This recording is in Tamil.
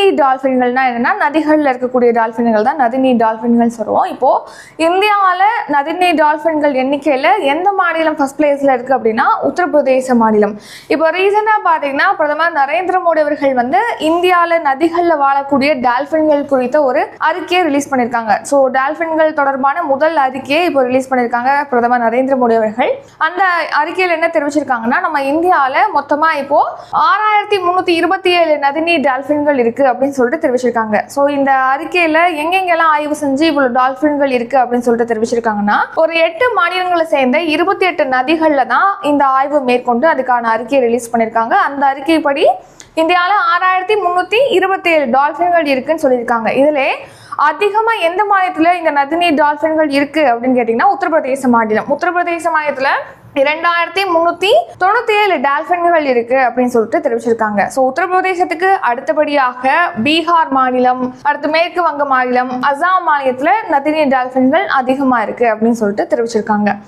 நதிநீர் டால்ஃபின்கள்னா என்னன்னா நதிகளில் இருக்கக்கூடிய டால்ஃபின்கள் தான் நதிநீர் டால்ஃபின்கள் சொல்லுவோம். இப்போ இந்தியாவில் நதிநீர் டால்ஃபின்கள் எண்ணிக்கையில் எந்த மாநிலம் ஃபர்ஸ்ட் பிளேஸ்ல இருக்கு அப்படின்னா உத்தரப்பிரதேச மாநிலம். இப்போ ரீசெண்டாக பார்த்தீங்கன்னா பிரதமர் நரேந்திர மோடி அவர்கள் வந்து இந்தியாவில் நதிகளில் வாழக்கூடிய டால்ஃபின்கள் குறித்த ஒரு அறிக்கையை ரிலீஸ் பண்ணியிருக்காங்க. ஸோ டால்ஃபின்கள் தொடர்பான முதல் அறிக்கையை இப்போ ரிலீஸ் பண்ணியிருக்காங்க பிரதமர் நரேந்திர மோடி அவர்கள். அந்த அறிக்கையில் என்ன தெரிவிச்சிருக்காங்கன்னா நம்ம இந்தியாவில் மொத்தமாக இப்போ 6327 நதிநீர் டால்ஃபின்கள் இருக்கு அப்படின்னு சொல்லிட்டு தெரிவிச்சிருக்காங்க. ஸோ இந்த அறிக்கையில் எங்கெங்கெல்லாம் ஆய்வு செஞ்சு இவ்வளவு டால்ஃபின்கள் இருக்கு அப்படின்னு சொல்லிட்டு தெரிவிச்சிருக்காங்கன்னா ஒரு 8 மாநிலங்களை சேர்ந்த 28 நதிகள்ல தான் இந்த ஆய்வு மேற்கொண்டு அதுக்கான அறிக்கையை ரிலீஸ் பண்ணியிருக்காங்க. அந்த அறிக்கைப்படி இந்தியாவில் 6327 டால்ஃபின்கள் இருக்குன்னு சொல்லியிருக்காங்க. இதுல அதிகமா எந்த மாநிலத்துல இந்த நதிநீர் டால்ஃபின்கள் இருக்கு அப்படின்னு கேட்டீங்கன்னா உத்தரப்பிரதேச மாநிலம். உத்தரப்பிரதேச மாநிலத்துல 2397 டால்ஃபின்கள் இருக்கு அப்படின்னு சொல்லிட்டு தெரிவிச்சிருக்காங்க. ஸோ உத்தரப்பிரதேசத்துக்கு அடுத்தபடியாக பீகார் மாநிலம், அடுத்து மேற்கு வங்க மாநிலம், அசாம் மாநிலத்துல நதிநீர் டால்ஃபின்கள் அதிகமா இருக்கு அப்படின்னு சொல்லிட்டு தெரிவிச்சிருக்காங்க.